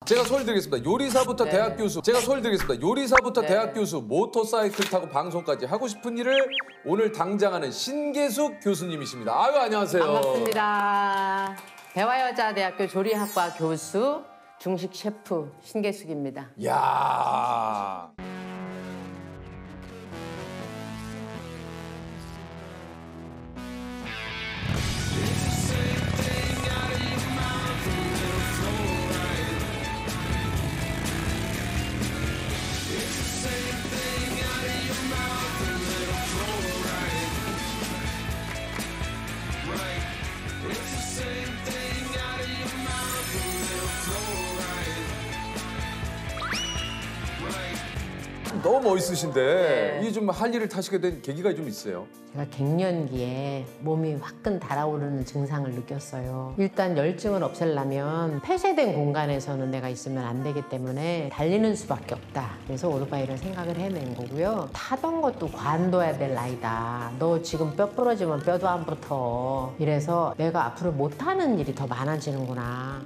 제가 소개를 드리겠습니다. 요리사부터 네. 대학 교수. 제가 소개를 드리겠습니다. 요리사부터 네. 대학 교수, 모터사이클 타고 방송까지 하고 싶은 일을 오늘 당장하는 신계숙 교수님이십니다. 아유, 안녕하세요. 반갑습니다. 대화여자대학교 조리학과 교수, 중식 셰프 신계숙입니다. 야. 너무 멋있으신데 네. 이게 좀 할 일을 타시게 된 계기가 좀 있어요. 제가 갱년기에 몸이 화끈 달아오르는 증상을 느꼈어요. 일단 열증을 없애려면 폐쇄된 공간에서는 내가 있으면 안 되기 때문에 달리는 수밖에 없다. 그래서 오토바이를 생각을 해낸 거고요. 타던 것도 관둬야 될 나이다. 너 지금 뼈 부러지면 뼈도 안 붙어. 이래서 내가 앞으로 못하는 일이 더 많아지는구나.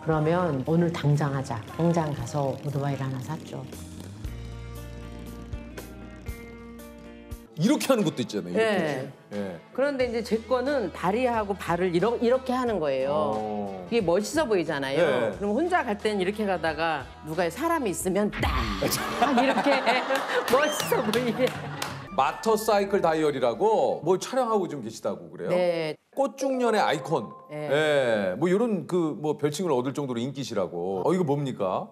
그러면 오늘 당장 하자. 당장 가서 오토바이를 하나 샀죠. 이렇게 하는 것도 있잖아요. 이렇게. 네. 예. 그런데 이제 제 거는 다리하고 발을 이렇게 하는 거예요. 그게 멋있어 보이잖아요. 네. 그럼 혼자 갈 때는 이렇게 가다가 누가 사람이 있으면 딱 이렇게 멋있어 보이게. 마터사이클 다이어리라고 뭐 촬영하고 좀 계시다고 그래요? 네. 꽃중년의 아이콘. 네. 예. 뭐 이런 그 뭐 별칭을 얻을 정도로 인기시라고. 이거 뭡니까?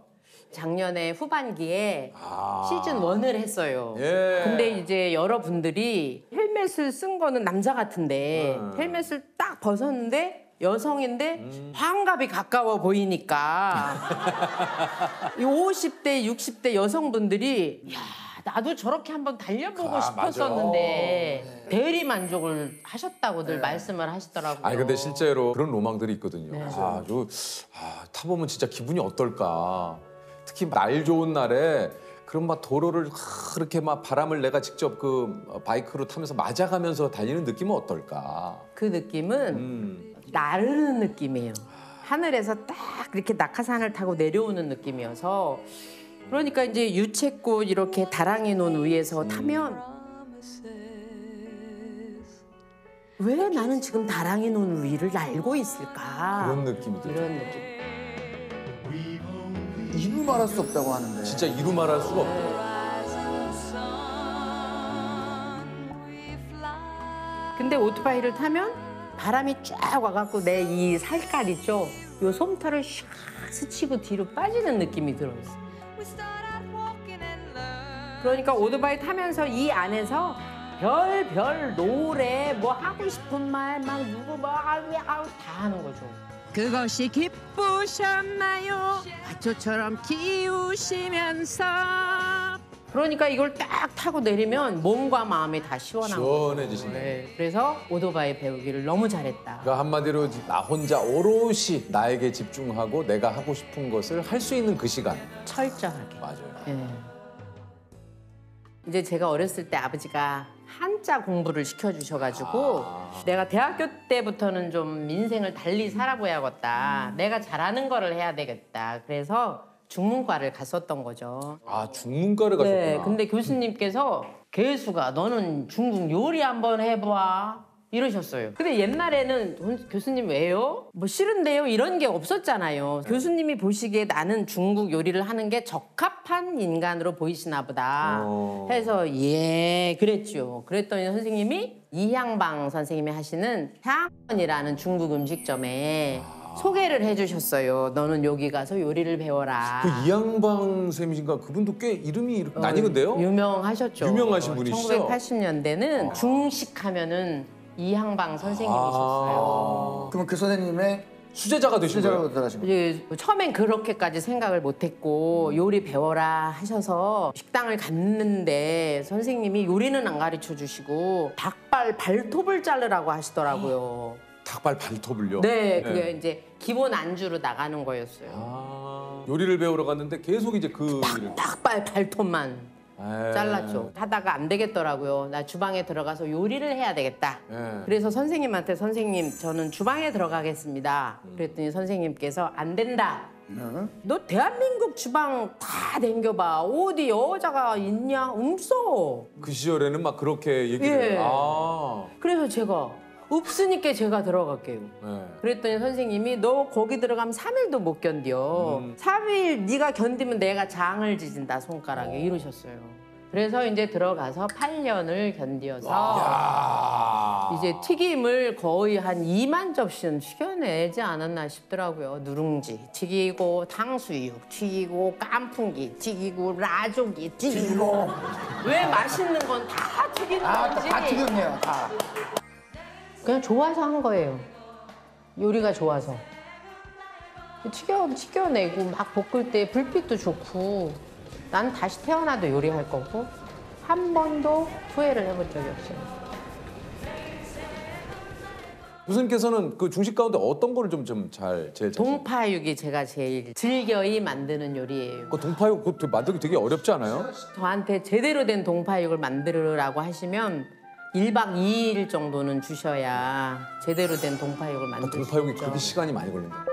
작년에 후반기에 아. 시즌 1을 했어요. 예. 근데 이제 여러분들이 헬멧을 쓴 거는 남자 같은데 헬멧을 딱 벗었는데 여성인데 환갑이 가까워 보이니까 이 50대, 60대 여성분들이 야, 나도 저렇게 한번 달려보고 싶었었는데 대리 만족을 하셨다고들 말씀을 하시더라고요. 아니 근데 실제로 그런 로망들이 있거든요. 네. 타보면 진짜 기분이 어떨까. 특히 날 좋은 날에 그런 막 도로를 그렇게 막 바람을 내가 직접 그 바이크로 타면서 맞아가면서 달리는 느낌은 어떨까. 그 느낌은 나르는 느낌이에요. 하늘에서 딱 이렇게 낙하산을 타고 내려오는 느낌이어서 그러니까 이제 유채꽃 이렇게 다랑이 논 위에서 타면 왜 나는 지금 다랑이 논 위를 날고 있을까? 그런 느낌이 들죠. 이런 느낌. 이루 말할 수 없다고 하는데. 진짜 이루 말할 수가 없대요. 근데 오토바이를 타면 바람이 쫙 와갖고 내 이 살깔 있죠? 요 솜털을 샥 스치고 뒤로 빠지는 느낌이 들어요. 그러니까 오토바이 타면서 이 안에서 별별 노래 뭐 하고 싶은 말 막 누구 뭐 다 하는 거죠. 그것이 기쁘셨나요? 화초처럼 키우시면서. 그러니까 이걸 딱 타고 내리면 몸과 마음이 다 시원한 거예요. 시원해지시네. 네, 그래서 오토바이 배우기를 너무 잘했다. 그러니까 한마디로 나 혼자 오롯이 나에게 집중하고 내가 하고 싶은 것을 할 수 있는 그 시간. 철저하게. 맞아요. 네. 이제 제가 어렸을 때 아버지가 한자 공부를 시켜주셔가지고 내가 대학교 때부터는 좀 인생을 달리 살아봐야겠다. 내가 잘하는 거를 해야 되겠다. 그래서 중문과를 갔었던 거죠. 아, 중문과를 가셨구나. 네, 근데 교수님께서 개수가 너는 중국 요리 한번 해봐. 이러셨어요. 근데 옛날에는 교수님 왜요? 뭐 싫은데요? 이런 게 없었잖아요. 교수님이 보시기에 나는 중국 요리를 하는 게 적합한 인간으로 보이시나 보다 해서 예 그랬죠. 그랬더니 선생님이 이향방 선생님이 하시는 향원이라는 중국 음식점에 소개를 해주셨어요. 너는 여기 가서 요리를 배워라. 그 이양방 쌤이신가 그분도 꽤 이름이 이렇게 나뉘는데요? 유명하셨죠. 유명하신 분이시죠? 1980년대는 중식하면은 이향방 선생님이셨어요. 그러면 그 선생님의 수제자가 되신 실제로 거예요? 들어가신 거예요? 이제 처음엔 그렇게까지 생각을 못했고 요리 배워라 하셔서 식당을 갔는데 선생님이 요리는 안 가르쳐 주시고 닭발 발톱을 자르라고 하시더라고요. 닭발 발톱을요? 네, 그게 이제 기본 안주로 나가는 거였어요. 요리를 배우러 갔는데 계속 이제 그 일을. 닭발 발톱만. 에이. 잘랐죠. 하다가 안 되겠더라고요. 나 주방에 들어가서 요리를 해야 되겠다. 예. 그래서 선생님한테 선생님 저는 주방에 들어가겠습니다. 그랬더니 선생님께서 안 된다. 너 대한민국 주방 다 댕겨봐. 어디 여자가 있냐? 없어. 그 시절에는 막 그렇게 얘기를. 예. 아. 그래서 제가 없으니까 제가 들어갈게요. 예. 그랬더니 선생님이 너 거기 들어가면 3일도 못 견뎌. 3일 네가 견디면 내가 장을 지진다 손가락에 이러셨어요. 그래서 이제 들어가서 8년을 견디어서 야. 이제 튀김을 거의 한 2만 접시는 튀겨내지 않았나 싶더라고요. 누룽지 튀기고 탕수육 튀기고 깐풍기 튀기고 라조기 튀기고 왜 맛있는 건 다 튀기는 건지 다 튀겼네요, 다. 그냥 좋아서 한 거예요. 요리가 좋아서. 튀겨내고 막 볶을 때 불빛도 좋고 난 다시 태어나도 요리할 거고 한 번도 후회를 해본 적이 없어요. 교수님께서는 그 중식 가운데 어떤 거를 좀 제일 자신? 동파육이 제가 제일 즐겨이 만드는 요리예요. 그 동파육 그거 만들기 되게 어렵지 않아요? 저한테 제대로 된 동파육을 만들으라고 하시면 1박 2일 정도는 주셔야 제대로 된 동파육을 만들 수 있죠. 동파육이 그렇게 시간이 많이 걸린다. 네.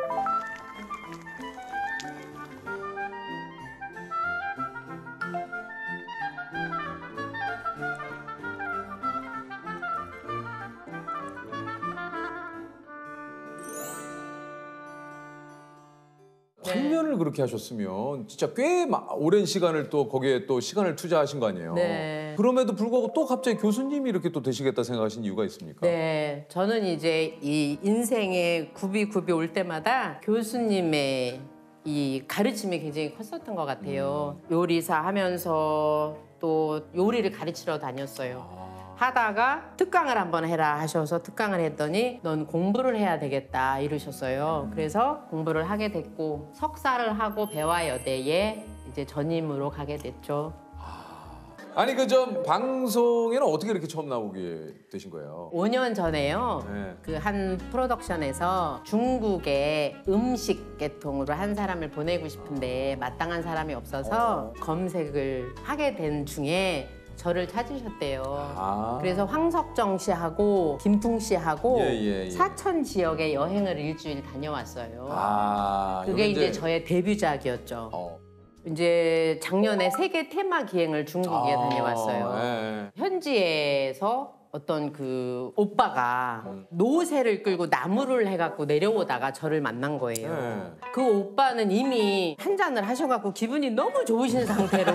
8년을 그렇게 하셨으면 진짜 꽤 오랜 시간을 또 거기에 또 시간을 투자하신 거 아니에요? 네. 그럼에도 불구하고 또 갑자기 교수님이 이렇게 또 되시겠다 생각하신 이유가 있습니까? 네, 저는 이제 이 인생의 굽이 올 때마다 교수님의 이 가르침이 굉장히 컸었던 것 같아요. 요리사 하면서 또 요리를 가르치러 다녔어요. 하다가 특강을 한번 해라 하셔서 특강을 했더니 넌 공부를 해야 되겠다 이러셨어요. 그래서 공부를 하게 됐고 석사를 하고 배화여대에 이제 전임으로 가게 됐죠. 아니 그 좀 방송에는 어떻게 이렇게 처음 나오게 되신 거예요? 5년 전에요. 네. 그 한 프로덕션에서 중국의 음식 계통으로 한 사람을 보내고 싶은데 마땅한 사람이 없어서 검색을 하게 된 중에 저를 찾으셨대요. 아. 그래서 황석정 씨하고 김풍 씨하고 예. 사천 지역에 여행을 일주일 다녀왔어요. 아. 그게 이게 이제 저의 데뷔작이었죠. 어. 이제 작년에 세계 테마 기행을 중국에 다녀왔어요. 예. 현지에서 어떤 그 오빠가 노새를 끌고 나무를 해갖고 내려오다가 저를 만난 거예요. 네. 그 오빠는 이미 한 잔을 하셔갖고 기분이 너무 좋으신 상태로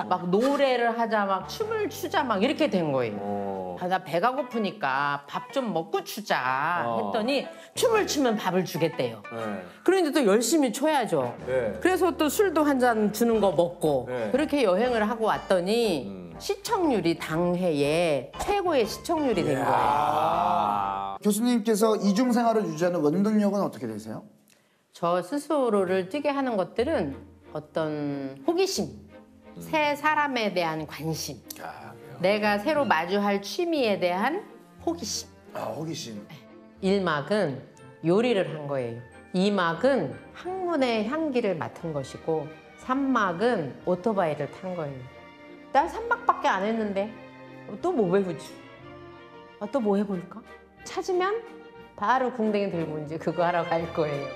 막 노래를 하자 막 춤을 추자 막 이렇게 된 거예요. 아, 나 배가 고프니까 밥 좀 먹고 추자 했더니 춤을 추면 밥을 주겠대요. 네. 그런데 또 열심히 춰야죠. 네. 그래서 또 술도 한 잔 주는 거 먹고 네. 그렇게 여행을 하고 왔더니 시청률이 당해에 최고의 시청률이 된 거예요. 아. 교수님께서 이중 생활을 유지하는 원동력은 어떻게 되세요? 저 스스로를 뛰게 하는 것들은 어떤 호기심, 새 사람에 대한 관심, 내가 새로 마주할 취미에 대한 호기심. 아, 호기심. 1막은 요리를 한 거예요. 2막은 학문의 향기를 맡은 것이고 3막은 오토바이를 탄 거예요. 난 3막밖에 안 했는데 또 뭐 배우지? 또 뭐 해볼까? 찾으면 바로 궁뎅이 들고 이제 그거 하러 갈 거예요.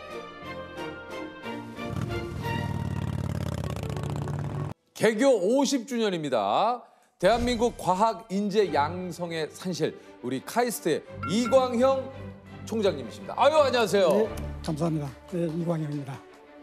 개교 50주년입니다. 대한민국 과학 인재 양성의 산실 우리 카이스트의 이광형 총장님이십니다. 아유 안녕하세요. 네, 감사합니다. 네, 이광영입니다.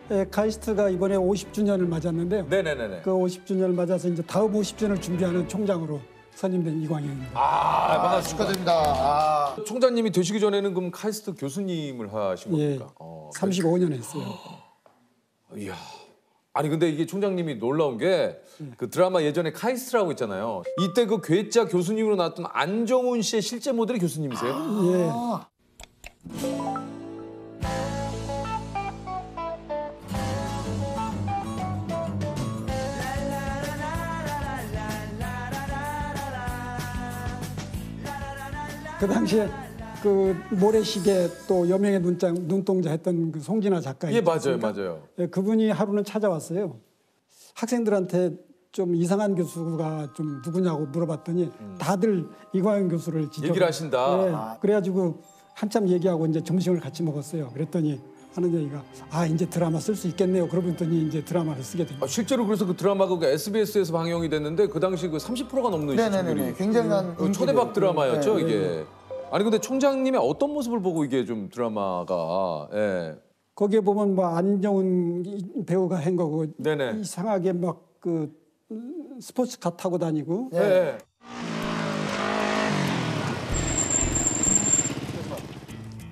네, 카이스트가 이번에 50주년을 맞았는데요. 네네네네. 그 50주년을 맞아서 이제 다음 50주년을 준비하는 총장으로 선임된 이광영입니다. 아 반갑습니다. 축하드립니다. 아, 총장님이 되시기 전에는 그럼 카이스트 교수님을 하신 예, 겁니까? 35년 했어요. 이야. 아니 근데 이게 총장님이 놀라운 게 그 드라마 예전에 카이스트라고 있잖아요. 이때 그 괴짜 교수님으로 나왔던 안정훈 씨의 실제 모델이 교수님이세요? 예, 그 당시에 그 모래시계 또 여명의 눈동자 했던 그 송진아 작가. 예 맞아요 맞아요. 예, 그분이 하루는 찾아왔어요. 학생들한테 좀 이상한 교수가 좀 누구냐고 물어봤더니 다들 이광현 교수를 얘기를 하신다. 네. 그래가지고 한참 얘기하고 이제 점심을 같이 먹었어요. 그랬더니 하는 얘기가 이제 드라마 쓸 수 있겠네요. 그러더니 이제 드라마를 쓰게 된 거예요. 실제로 그래서 그 드라마가 그 SBS에서 방영이 됐는데 그 당시 그 30%가 넘는 네네네. 시청률이 굉장한 초대박 드라마였죠 네, 이게. 아니 근데 총장님의 어떤 모습을 보고 이게 좀 드라마가 거기에 보면 뭐 안정훈 배우가 한 거고 네네. 이상하게 막 그 스포츠카 타고 다니고 네.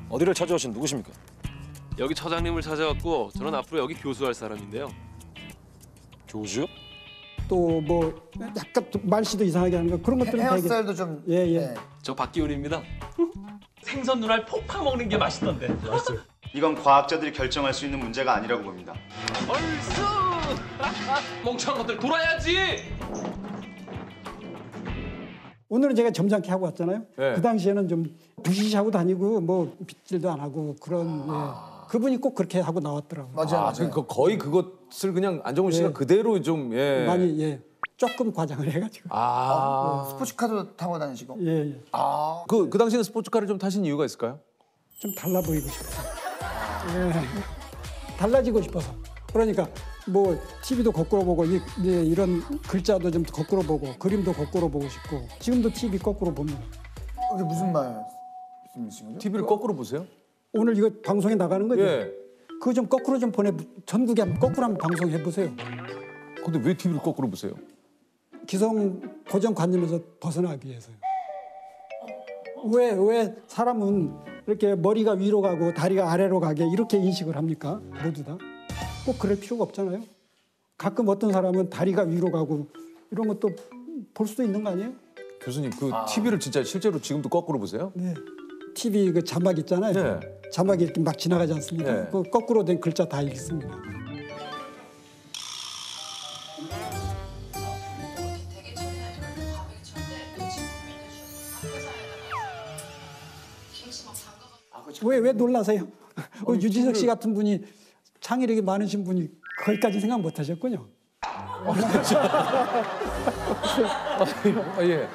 어디를 찾아오신 누구십니까? 여기 처장님을 찾아왔고 저는 앞으로 여기 교수할 사람인데요. 교수요? 또 뭐 약간 또 말씨도 이상하게 하는 거 그런 것들은 되게 헤어스타일도 좀 예. 저 박기훈입니다. 생선 눈알 폭 파먹는 게 맛있던데. 맛있어요. 이건 과학자들이 결정할 수 있는 문제가 아니라고 봅니다. 얼쑤! 멍청한 것들 돌아야지! 오늘은 제가 점잖게 하고 왔잖아요. 네. 그 당시에는 좀 부시시하고 다니고 뭐 빗질도 안 하고 그런 그분이 꼭 그렇게 하고 나왔더라고요. 맞아요. 그러니까 거의 그것을 그냥 안정훈 씨가 예. 그대로 좀 많이 조금 과장을 해가지고 스포츠카도 타고 다니시고. 예. 그 당시에는 스포츠카를 좀 타신 이유가 있을까요? 좀 달라 보이고 싶어서 달라지고 싶어서 그러니까 뭐 TV도 거꾸로 보고 이런 글자도 좀 거꾸로 보고 그림도 거꾸로 보고 싶고 지금도 TV 거꾸로 봅니다. 이게 무슨 말씀이신 거죠? TV를 거꾸로 보세요? 오늘 이거 방송에 나가는 거죠? 예. 그거 좀 거꾸로 좀 전국에 한번 거꾸로 한번 방송해 보세요. 근데 왜 TV를 거꾸로 보세요? 기성 고정관념에서 벗어나기 위해서요. 왜 사람은 이렇게 머리가 위로 가고 다리가 아래로 가게 이렇게 인식을 합니까? 모두 다. 꼭 그럴 필요가 없잖아요. 가끔 어떤 사람은 다리가 위로 가고 이런 것도 볼 수도 있는 거 아니에요? 교수님 그 TV를 진짜 실제로 지금도 거꾸로 보세요? 네. TV 그 자막 있잖아요. 네. 자막이 이렇게 막 지나가지 않습니까? 네. 그 거꾸로 된 글자 다 읽습니다. 왜 놀라세요? 유진석 씨 같은 분이 창의력이 많으신 분이 거기까지 생각 못 하셨군요. 예.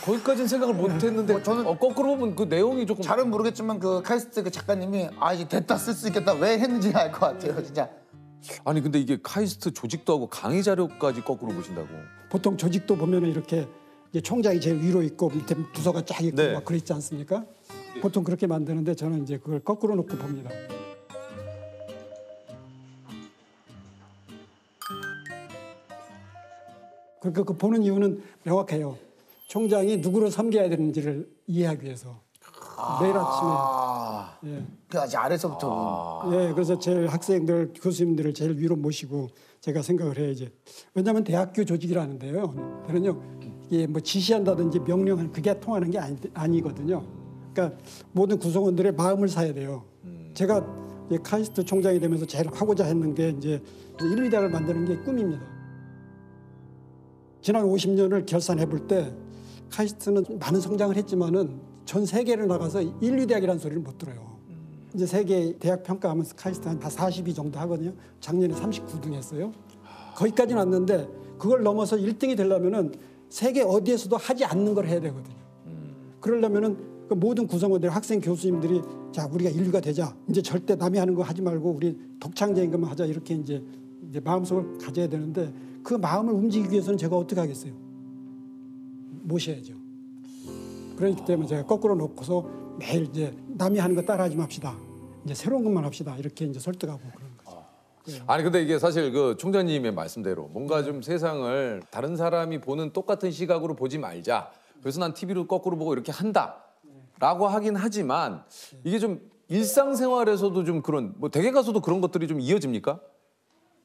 거기까지는 생각을 못 했는데 저는 거꾸로 보면 그 내용이 조금 잘은 모르겠지만 그 카이스트 그 작가님이 이제 됐다 쓸 수 있겠다 왜 했는지 알 것 같아요 진짜. 아니 근데 이게 카이스트 조직도 하고 강의 자료까지 거꾸로 보신다고. 보통 조직도 보면은 이렇게 이제 총장이 제일 위로 있고 밑에 부서가 쫙 있고 네. 막 그랬지 않습니까? 보통 그렇게 만드는데 저는 이제 그걸 거꾸로 놓고 봅니다. 그러니까 그 보는 이유는 명확해요. 총장이 누구를 섬겨야 되는지를 이해하기 위해서 매일 아침에 그 아직 아래서부터. 그래서 제일 학생들 교수님들을 제일 위로 모시고 제가 생각을 해야지. 왜냐하면 대학교 조직이라는데요. 저는요 이게 뭐 지시한다든지 명령하는 그게 통하는 게 아니거든요. 그러니까 모든 구성원들의 마음을 사야 돼요. 제가 이제 카이스트 총장이 되면서 제일 하고자 했는 게 이제 인류대학을 만드는 게 꿈입니다. 지난 50년을 결산해 볼 때 카이스트는 많은 성장을 했지만은 전 세계를 나가서 인류대학이라는 소리를 못 들어요. 이제 세계 대학 평가하면서 카이스트 한 42 정도 하거든요. 작년에 39등 했어요. 거기까지는 왔는데 그걸 넘어서 1등이 되려면은 세계 어디에서도 하지 않는 걸 해야 되거든요. 그러려면은 그 모든 구성원들, 학생 교수님들이 자 우리가 인류가 되자. 이제 절대 남이 하는 거 하지 말고 우리 독창적인 것만 하자 이렇게 이제 마음속을 가져야 되는데 그 마음을 움직이기 위해서는 제가 어떻게 하겠어요? 모셔야죠. 그렇기 때문에 제가 거꾸로 놓고서 매일 이제 남이 하는 거 따라하지 맙시다. 이제 새로운 것만 합시다. 이렇게 이제 설득하고 그런 거죠. 아니 근데 이게 사실 그 총장님의 말씀대로 뭔가 좀 세상을 다른 사람이 보는 똑같은 시각으로 보지 말자. 그래서 난 TV로 거꾸로 보고 이렇게 한다라고 하긴 하지만 이게 좀 일상생활에서도 좀 그런 뭐 댁에 가서도 그런 것들이 좀 이어집니까?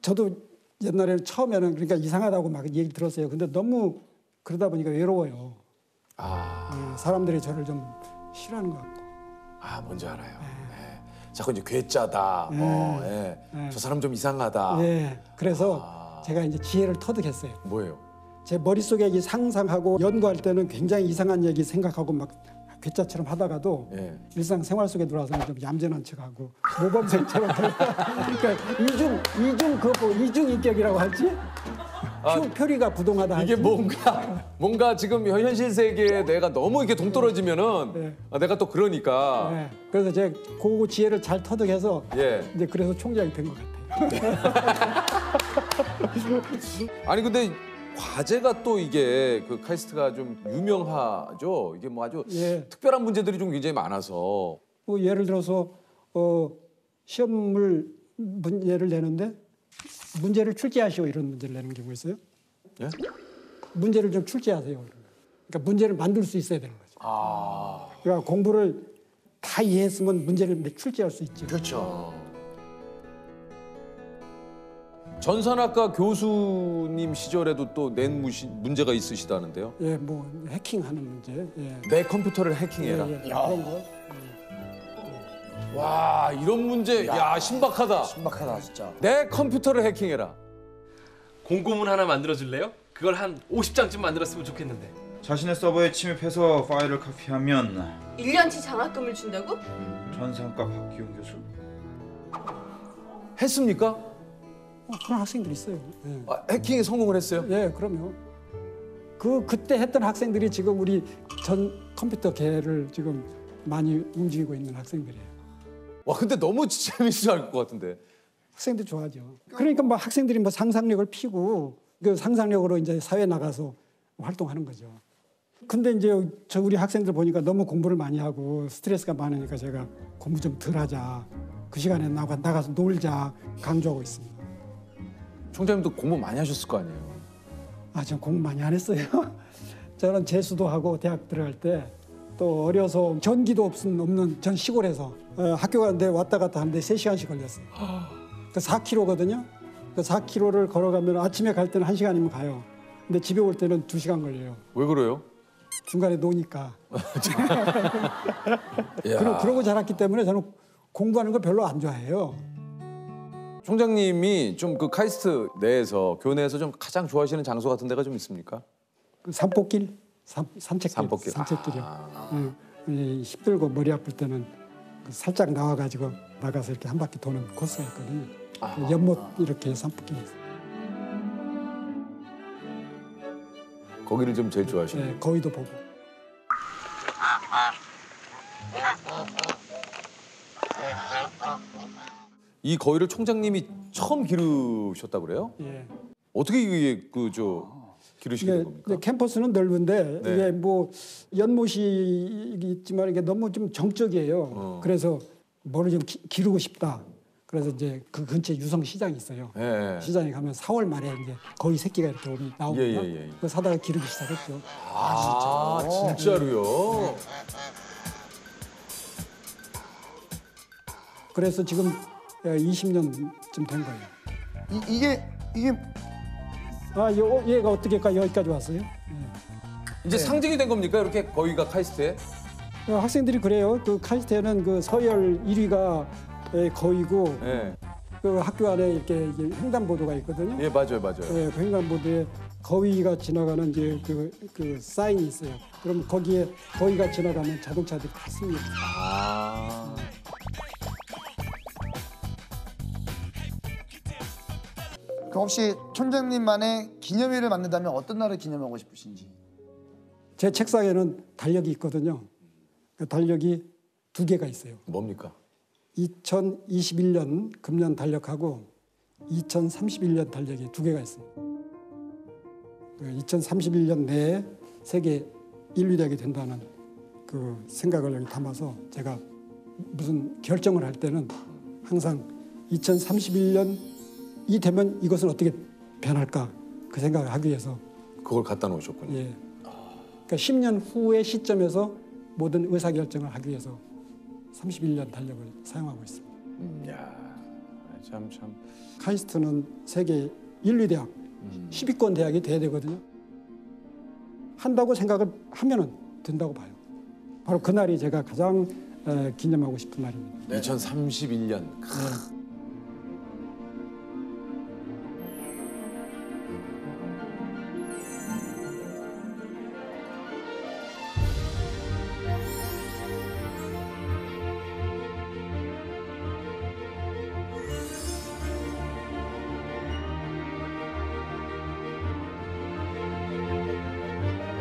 저도 옛날에는 처음에는 그러니까 이상하다고 막 얘기 들었어요. 근데 너무 그러다 보니까 외로워요. 사람들이 저를 좀 싫어하는 것 같고. 뭔지 알아요. 네. 자꾸 이제 괴짜다. 저 사람 좀 이상하다. 그래서 제가 이제 지혜를 터득했어요. 뭐예요? 제 머릿속에 이 상상하고 연구할 때는 굉장히 이상한 얘기 생각하고 막 괴짜처럼 하다가도 일상생활 속에 들어와서는 좀 얌전한 척하고 모범생처럼 그러니까 이중 인격이라고 할지 표리가 부동하다. 이게 뭔가 지금 현실 세계에 내가 너무 이렇게 동떨어지면은 네. 내가 또 그러니까. 네. 그래서 제가 그 지혜를 잘 터득해서 예. 이제 그래서 총장이 된 것 같아요. 아니 근데 과제가 또 이게 그 카이스트가 좀 유명하죠. 이게 뭐 아주 예. 특별한 문제들이 좀 굉장히 많아서. 뭐 예를 들어서 시험을 문제를 내는데 문제를 출제하시오 이런 문제를 내는 경우가 있어요. 예? 문제를 좀 출제하세요. 그러니까 문제를 만들 수 있어야 되는 거죠. 그러니까 공부를 다 이해했으면 문제를 출제할 수 있죠. 그렇죠. 전산학과 교수님 시절에도 또 낸 문제가 있으시다는데요. 예, 뭐 해킹하는 문제. 예. 내 컴퓨터를 해킹해라. 예, 예. 그런 거. 와 이런 문제 야 신박하다. 신박하다 진짜. 내 컴퓨터를 해킹해라. 공고문 하나 만들어줄래요? 그걸 한 50장쯤 만들었으면 좋겠는데. 자신의 서버에 침입해서 파일을 카피하면 1년치 장학금을 준다고? 전산과 박기용 교수? 했습니까? 그런 학생들이 있어요. 예. 해킹에 성공을 했어요? 예, 그럼요. 그때 했던 학생들이 지금 우리 전 컴퓨터 계를 지금 많이 움직이고 있는 학생들이에요. 와 근데 너무 재밌을 것 같은데. 학생들 좋아하죠. 그러니까 뭐 학생들이 뭐 상상력을 피고 그 상상력으로 이제 사회 나가서 활동하는 거죠. 근데 이제 우리 학생들 보니까 너무 공부를 많이 하고 스트레스가 많으니까 제가 공부 좀 덜 하자. 그 시간에 나가서 놀자 강조하고 있습니다. 총장님도 공부 많이 하셨을 거 아니에요? 전 공부 많이 안 했어요. 저는 재수도 하고 대학 들어갈 때 또 어려서 전기도 없는 전 시골에서 학교 가는데 왔다 갔다 하는데 3시간씩 걸렸어요. 그 4km거든요. 그 4km를 걸어가면 아침에 갈 때는 1시간이면 가요. 근데 집에 올 때는 2시간 걸려요. 왜 그래요? 중간에 노니까. 그러고 자랐기 때문에 저는 공부하는 거 별로 안 좋아해요. 총장님이 좀 그 카이스트 내에서 교내에서 좀 가장 좋아하시는 장소 같은 데가 좀 있습니까? 그 산복길, 산책길, 산복길. 산책길이요. 힘들고 머리 아플 때는 살짝 나와가지고 나가서 이렇게 한 바퀴 도는 코스가 있거든요. 그 연못 이렇게 산복길이 있어요. 거기를 좀 제일 좋아하시는. 네, 거기도 보고. 이 거위를 총장님이 처음 기르셨다고 그래요? 예. 어떻게 이게 기르시게 된 겁니까? 캠퍼스는 넓은데 네. 이게 뭐 연못이 있지만 이게 너무 좀 정적이에요. 그래서 뭐를 좀 기르고 싶다. 그래서 이제 그 근처에 유성 시장이 있어요. 예. 시장에 가면 4월 말에 이제 거위 새끼가 이렇게 나오거든요. 예. 그거 사다가 기르기 시작했죠. 진짜로요? 그래서 지금 20년쯤 된 거예요. 이게 얘가 어떻게까 여기까지 왔어요? 이제 상징이 된 겁니까? 이렇게 거위가 카이스트에? 학생들이 그래요. 그 카이스트에는 그 서열 1위가 거위고 예. 그 학교 안에 이렇게 횡단보도가 있거든요. 예, 맞아요. 그 횡단보도에 거위가 지나가는 이제 그 사인이 있어요. 그럼 거기에 거위가 지나가면 자동차들이 다 씁니다. 그럼 혹시 총장님만의 기념일을 만든다면 어떤 날을 기념하고 싶으신지? 제 책상에는 달력이 있거든요. 그 달력이 2개가 있어요. 뭡니까? 2021년 금년 달력하고 2031년 달력이 2개가 있어요. 2031년 내에 세계 인류대학이 된다는 그 생각을 여기 담아서 제가 무슨 결정을 할 때는 항상 2031년이 되면 이것은 어떻게 변할까 그 생각을 하기 위해서 그걸 갖다 놓으셨군요. 예. 그러니까 10년 후의 시점에서 모든 의사결정을 하기 위해서 31년 달력을 사용하고 있습니다. 참. 카이스트는 세계 인류대학 10위권 대학이 돼야 되거든요. 한다고 생각을 하면은 된다고 봐요. 바로 그날이 제가 가장 기념하고 싶은 날입니다. 2031년.